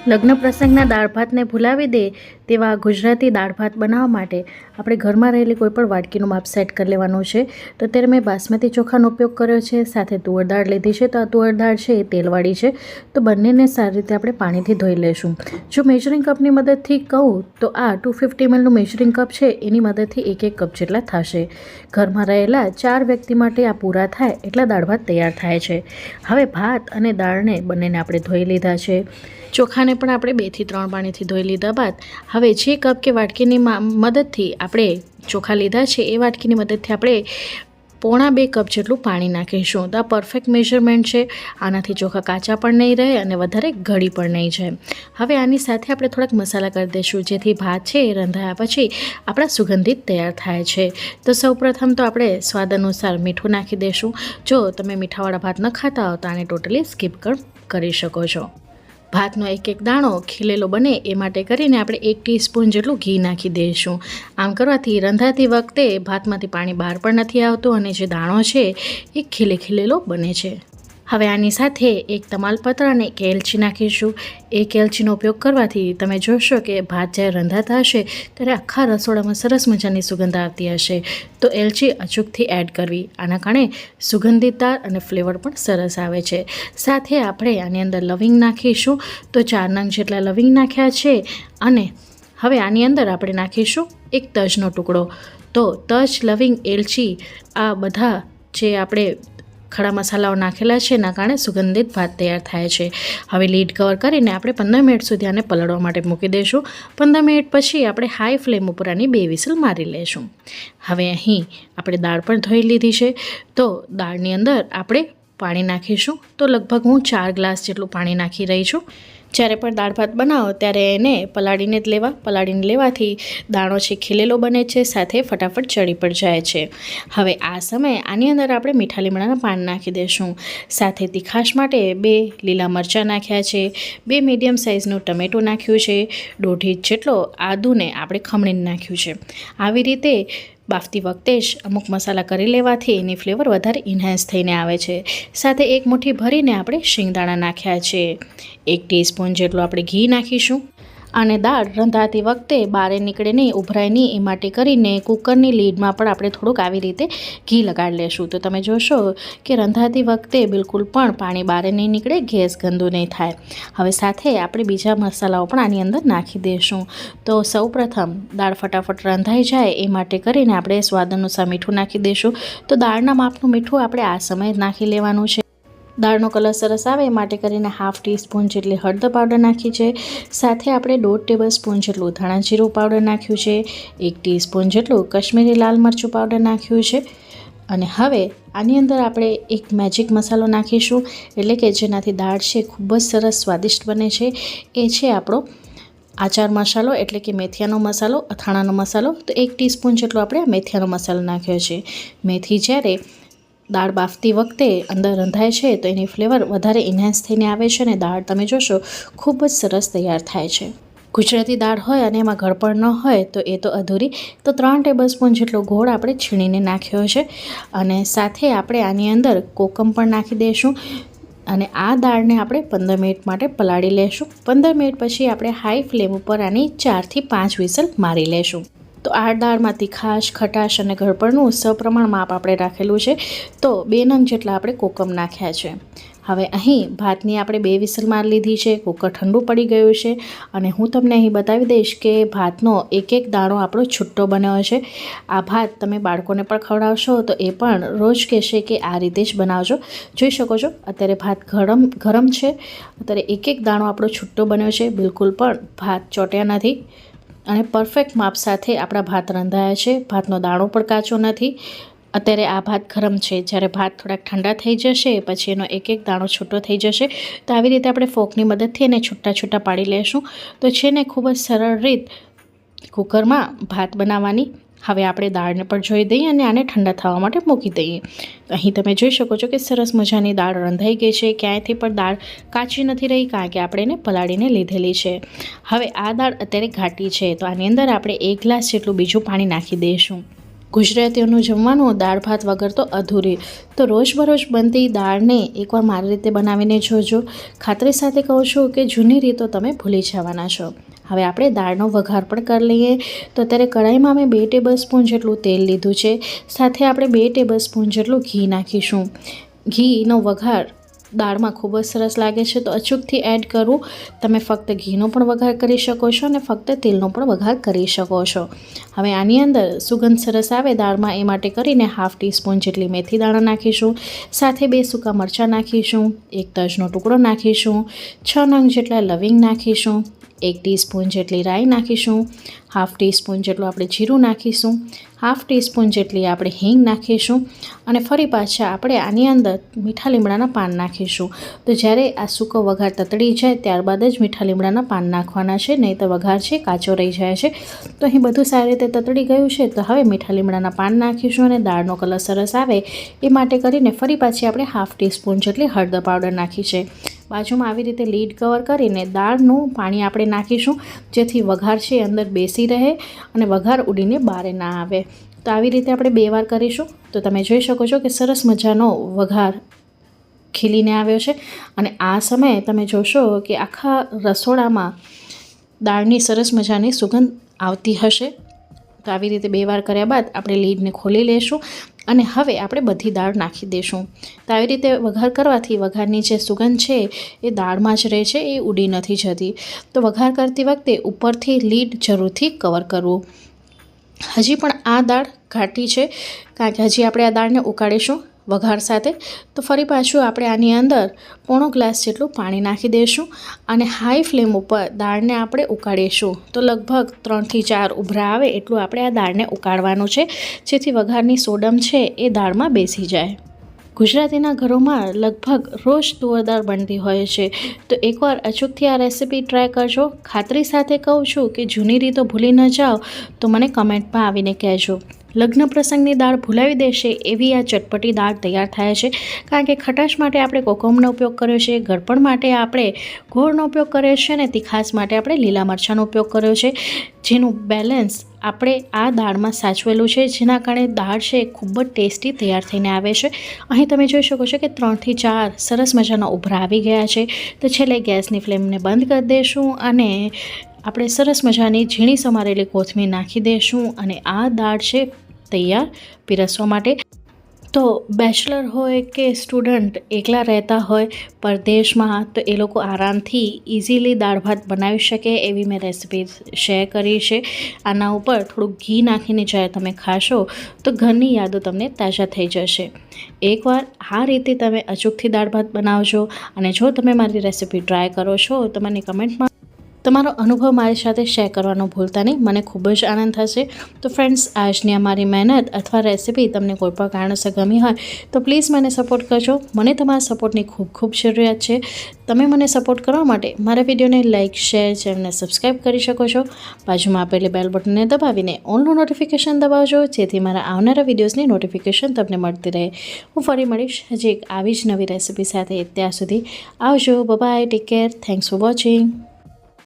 લગ્ન પ્રસંગના દાળ ભાતને ભૂલાવી દે તેવા ગુજરાતી દાળ ભાત બનાવવા માટે આપણે ઘરમાં રહેલી કોઈપણ વાટકીનું માપ સેટ કરી લેવાનું છે. તો અત્યારે મેં બાસમતી ચોખાનો ઉપયોગ કર્યો છે, સાથે તુવર દાળ લીધી છે. તો આ તુવર દાળ છે એ તેલવાળી છે, તો બંનેને સારી રીતે આપણે પાણીથી ધોઈ લઈશું. જો મેજરિંગ કપની મદદથી કહું તો આ 250 mlનું મેજરિંગ કપ છે, એની મદદથી 1 કપ જેટલા થશે. ઘરમાં રહેલા 4 વ્યક્તિ માટે આ પૂરા થાય એટલા દાળ ભાત તૈયાર થાય છે. હવે ભાત અને દાળને બંનેને આપણે ધોઈ લીધા છે. ચોખાને પણ આપણે 2 થી 3 પાણીથી ધોઈ લીધા બાદ હવે જે કપ કે વાટકીની મદદથી આપણે ચોખા લીધા છે એ વાટકીની મદદથી આપણે પોણા 2 કપ જેટલું પાણી નાખીશું. તો આ પરફેક્ટ મેઝરમેન્ટ છે. આનાથી ચોખા કાચા પણ નહીં રહે અને વધારે ગળી પણ નહીં જાય. હવે આની સાથે આપણે થોડાક મસાલા કરી દઈશું, જેથી ભાત છે એ રંધાયા પછી આપણા સુગંધિત તૈયાર થાય છે. તો સૌપ્રથમ તો આપણે સ્વાદ અનુસાર મીઠું નાખી દઈશું. જો તમે મીઠાવાળા ભાત ન ખાતા હો તો આને ટોટલી સ્કીપ કરી શકો છો. ભાતનો એક દાણો ખીલેલો બને એ માટે કરીને આપણે 1 ટીસ્પૂન જેટલું ઘી નાખી દઈશું. આમ કરવાથી રંધાતી વખતે ભાતમાંથી પાણી બહાર પણ નથી આવતું અને જે દાણો છે એ ખીલેલો બને છે. હવે આની સાથે એક તમાલપત્ર અને એક એલચી નાખીશું. એક એલચીનો ઉપયોગ કરવાથી તમે જોશો કે ભાત જ્યારે રંધાતા હશે ત્યારે આખા રસોડામાં સરસ મજાની સુગંધ આવતી હશે. તો એલચી અચૂકથી એડ કરવી, આના કારણે સુગંધિતતા અને ફ્લેવર પણ સરસ આવે છે. સાથે આપણે આની અંદર લવિંગ નાખીશું. તો 4 નંગ જેટલા લવિંગ નાખ્યા છે. અને હવે આની અંદર આપણે નાખીશું એક તજનો ટુકડો. તો તજ, લવિંગ, એલચી આ બધા જે આપણે ખડા મસાલાઓ નાખેલા છે એના કારણે સુગંધિત ભાત તૈયાર થાય છે. હવે લીડ કવર કરીને આપણે 15 મિનિટ સુધી આને પલળવા માટે મૂકી દઈશું. 15 મિનિટ પછી આપણે હાઈ ફ્લેમ ઉપર આની 2 વિસલ મારી લઈશું. હવે અહીં આપણે દાળ પણ ધોઈ લીધી છે. તો દાળની અંદર આપણે પાણી નાખીશું. તો લગભગ હું 4 ગ્લાસ જેટલું પાણી નાખી રહી છું. જ્યારે પણ દાળ ભાત બનાવો ત્યારે એને પલાળીને જ લેવા. પલાળીને લેવાથી દાણો છે ખીલેલો બને છે, સાથે ફટાફટ ચડી પણ જાય છે. હવે આ સમયે આની અંદર આપણે મીઠા લીમડાના પાન નાખી દઈશું. સાથે તીખાશ માટે 2 લીલા મરચાં નાખ્યા છે, 2 મીડિયમ સાઇઝનું ટમેટું નાખ્યું છે, 1.5 ઇંચ જેટલો આદુને આપણે ખમણીને નાખ્યું છે. આવી રીતે બાફતી વખતે જ અમુક મસાલા કરી લેવાથી એની ફ્લેવર વધારે ઇન્હાન્સ થઈને આવે છે. સાથે 1 મુઠ્ઠી ભરીને આપણે શિંગદાણા નાખ્યા છે. 1 ટીસ્પૂન જેટલું આપણે ઘી નાખીશું. અને દાળ રંધાતી વખતે બારે નીકળે નહીં, ઉભરાય નહીં એ માટે કરીને કુકરની લીડમાં પણ આપણે થોડુંક આવી રીતે ઘી લગાડી લેશું. તો તમે જોશો કે રંધાતી વખતે બિલકુલ પણ પાણી બારે નહીં નીકળે, ગેસ ગંદુ નહીં થાય. હવે સાથે આપણે બીજા મસાલાઓ પણ આની અંદર નાખી દઈશું. તો સૌપ્રથમ દાળ ફટાફટ રંધાઈ જાય એ માટે કરીને આપણે સ્વાદ અનુસાર મીઠું નાખી દઈશું. તો દાળના માપનું મીઠું આપણે આ સમયે જ નાખી લેવાનું છે. દાળનો કલર સરસ આવે એ માટે કરીને 1/2 ટીસ્પૂન જેટલી હળદર પાવડર નાખી છે. સાથે આપણે 1.5 ટેબલસ્પૂન જેટલું ધાણા જીરું પાવડર નાખ્યું છે. 1 ટીસ્પૂન જેટલું કશ્મીરી લાલ મરચું પાવડર નાખ્યું છે. અને હવે આની અંદર આપણે એક મેજિક મસાલો નાખીશું, એટલે કે જેનાથી દાળ છે ખૂબ જ સરસ સ્વાદિષ્ટ બને છે. એ છે આપણો આચાર મસાલો, એટલે કે મેથીનો મસાલો, અથાણાનો મસાલો. તો 1 ટીસ્પૂન જેટલો આપણે મેથીનો મસાલો નાખ્યો છે. મેથી જ્યારે દાળ બાફતી વખતે અંદર રંધાય છે તો એની ફ્લેવર વધારે ઇન્હાન્સ થઈને આવે છે અને દાળ તમે જોશો ખૂબ જ સરસ તૈયાર થાય છે. ગુજરાતી દાળ હોય અને એમાં ગળપણ ન હોય તો એ તો અધૂરી. તો 3 ટેબલસ્પૂન જેટલો ગોળ આપણે છીણીને નાખ્યો છે. અને સાથે આપણે આની અંદર કોકમ પણ નાખી દઈશું. અને આ દાળને આપણે 15 મિનિટ માટે પલાળી લેશું. 15 મિનિટ પછી આપણે હાઈ ફ્લેમ ઉપર આની 4 થી 5 વિસલ મારી લેશું. તો આ દાળમાં તીખાશ, ખટાશ અને ગળપણનું સપ્રમાણ માપ આપણે રાખેલું છે. તો 2 નંગ જેટલા આપણે કોકમ નાખ્યા છે. હવે અહીં ભાતની આપણે 2 વિસલ મારી લીધી છે. કુકર ઠંડુ પડી ગયું છે. અને હું તમને અહીં બતાવી દઈશ કે ભાતનો એક દાણો આપણો છૂટો બન્યો છે. આ ભાત તમે બાળકોને પણ ખવડાવશો તો એ પણ રોજ કહેશે કે આ રીતે જ બનાવજો. જોઈ શકો છો અત્યારે ભાત ગરમ છે. અત્યારે એક દાણો આપણો છૂટો બન્યો છે. બિલકુલ પણ ભાત ચોટ્યા નથી અને પરફેક્ટ માપ સાથે આપણા ભાત રંધાયા છે. ભાતનો દાણો પણ કાચો નથી. અત્યારે આ ભાત ગરમ છે. જ્યારે ભાત થોડાક ઠંડા થઈ જશે પછી એનો એક દાણો છૂટો થઈ જશે. તો આવી રીતે આપણે ફોકની મદદથી એને છૂટા પાડી લેશું. તો છે ને ખૂબ જ સરળ રીત કુકરમાં ભાત બનાવવાની. હવે આપણે દાળને પણ જોઈ દઈએ અને આને ઠંડા થવા માટે મૂકી દઈએ. અહીં તમે જોઈ શકો છો કે સરસ મજાની દાળ રંધાઈ ગઈ છે. ક્યાંયથી પણ દાળ કાચી નથી રહી, કારણ કે આપણે એને પલાળીને લીધેલી છે. હવે આ દાળ અત્યારે ઘાટી છે, તો આની અંદર આપણે 1 ગ્લાસ જેટલું બીજું પાણી નાખી દઈશું. ગુજરાતીઓનું જમવાનું દાળ ભાત વગર તો અધૂરી. તો રોજબરોજ બનતી દાળને એકવાર મારી રીતે બનાવીને જોજો. ખાતરી સાથે કહું છું કે જૂની રીતો તમે ભૂલી જવાના છો. હવે આપણે દાળનો વઘાર પણ કરી લઈએ. તો અત્યારે કઢાઈમાં મેં 2 ટેબલ સ્પૂન જેટલું તેલ લીધું છે. સાથે આપણે 2 ટેબલ સ્પૂન જેટલું ઘી નાખીશું. ઘીનો વઘાર દાળમાં ખૂબ જ સરસ લાગે છે, તો અચૂકથી એડ કરવું. તમે ફક્ત ઘીનો પણ વઘાર કરી શકો છો અને ફક્ત તેલનો પણ વઘાર કરી શકો છો. હવે આની અંદર સુગંધ સરસ આવે દાળમાં, એ માટે કરીને 1/2 ટીસ્પૂન જેટલી મેથી દાણા નાખીશું. સાથે 2 સૂકા મરચાં નાખીશું, 1 તજનો ટુકડો નાખીશું, 6 નંગ જેટલા લવિંગ નાખીશું, 1 ટીસ્પૂન જેટલી રાઈ નાખીશું, 1/2 ટીસ્પૂન જેટલું આપણે જીરું નાખીશું, 1/2 ટીસ્પૂન જેટલી આપણે હિંગ નાખીશું અને ફરી પાછા આપણે આની અંદર મીઠા લીમડાના પાન નાખીશું. તો જ્યારે આ સૂકો વઘાર તતડી જાય ત્યારબાદ જ મીઠા લીમડાના પાન નાખવાના છે, નહીં તો વઘાર છે કાચો રહી જાય છે. તો અહીં બધું સારી રીતે તતડી ગયું છે. તો હવે મીઠા લીમડાના પાન નાખીશું અને દાળનો કલર સરસ આવે એ માટે કરીને ફરી પાછી આપણે 1/2 ટીસ્પૂન જેટલી હળદર પાવડર નાખી છે. બાજુમાં આવી રીતે લીડ કવર કરીને દાળનું પાણી આપણે નાખીશું, જેથી વઘાર છે અંદર બેસી રહે અને વઘાર ઉડીને બહાર ના આવે. તો આવી રીતે આપણે 2 વાર કરીશું. તો તમે જોઈ શકો છો કે સરસ મજાનો વઘાર ખીલીને આવ્યો છે અને આ સમયે તમે જોશો કે આખા રસોડામાં દાળની સરસ મજાની સુગંધ આવતી હશે. તો આવી રીતે 2 વાર કર્યા બાદ આપણે લીડને ખોલી લઈશું અને હવે આપણે બધી દાળ નાખી દઈશું. તો આવી રીતે વઘાર કરવાથી વઘારની જે સુગંધ છે એ દાળમાં જ રહે છે, એ ઉડી નથી જતી. તો વઘાર કરતી વખતે ઉપરથી લીડ જરૂરથી કવર કરવું. હજી પણ આ દાળ ઘાટી છે, કારણ કે હજી આપણે આ દાળને ઉકાળીશું વઘાર સાથે. તો ફરી પાછું આપણે આની અંદર પોણો ગ્લાસ જેટલું પાણી નાખી દઈશું અને હાઈ ફ્લેમ ઉપર દાળને આપણે ઉકાળીશું. તો લગભગ 3 થી 4 ઉભરા આવે એટલું આપણે આ દાળને ઉકાળવાનું છે, જેથી વઘારની સોડમ છે એ દાળમાં બેસી જાય. ગુજરાતીના ઘરોમાં લગભગ રોજ તુવર દાળ બનતી હોય છે. તો એકવાર અચૂકથી આ રેસીપી ટ્રાય કરજો. ખાતરી સાથે કહું છું કે જૂની રીતો ભૂલી ન જાઓ તો મને કમેન્ટમાં આવીને કહેજો. લગ્ન પ્રસંગની દાળ ભૂલાવી દેશે એવી આ ચટપટી દાળ તૈયાર થાય છે, કારણ કે ખટાશ માટે આપણે કોકમનો ઉપયોગ કર્યો છે, ગળપણ માટે આપણે ગોળનો ઉપયોગ કર્યો છે અને તીખાશ માટે આપણે લીલા મરચાંનો ઉપયોગ કર્યો છે, જેનું બેલેન્સ આપણે આ દાળમાં સાચવેલું છે, જેના કારણે દાળ છે ખૂબ જ ટેસ્ટી તૈયાર થઈને આવે છે. અહીં તમે જોઈ શકો છો કે 3 થી 4 સરસ મજાના ઉભરા આવી ગયા છે. તો છેલ્લે ગેસની ફ્લેમને બંધ કરી દઈશું અને આપણે સરસ મજાની ઝીણી સમારેલી કોથમીર નાખી દઈશું અને આ દાળ છે તૈયાર પીરસવા માટે. તો બેચલર હોય કે સ્ટુડન્ટ એકલા રહેતા હોય પરદેશમાં, તો એ લોકો આરામથી ઇઝીલી દાળ ભાત બનાવી શકે એવી મેં રેસીપી શેર કરી છે. આના ઉપર થોડુંક ઘી નાખીને જ્યારે તમે ખાશો તો ઘરની યાદો તમને તાજા થઈ જશે. એકવાર આ રીતે તમે અચૂકથી દાળ ભાત બનાવજો અને જો તમે મારી રેસીપી ટ્રાય કરો છો તો મને કમેન્ટમાં તમારો અનુભવ મારી સાથે શેર કરવાનું ભૂલતા નહીં. મને ખૂબ જ આનંદ થશે. તો ફ્રેન્ડ્સ, આજની અમારી મહેનત અથવા રેસીપી તમને કોઈ પણ કારણસર ગમી હોય તો પ્લીઝ મને સપોર્ટ કરજો. મને તમારા સપોર્ટની ખૂબ ખૂબ જરૂરિયાત છે. તમે મને સપોર્ટ કરવા માટે મારા વિડીયોને લાઇક, શેર, ચેનલને સબસ્ક્રાઈબ કરી શકો છો. બાજુમાં આપેલી બેલ બટનને દબાવીને ઓલનું નોટિફિકેશન દબાવજો, જેથી મારા આવનારા વિડીયોઝની નોટિફિકેશન તમને મળતી રહે. હું ફરી મળીશ હજી એક આવી જ નવી રેસીપી સાથે. ત્યાં સુધી આવજો. Bye, take care, thanks for watching.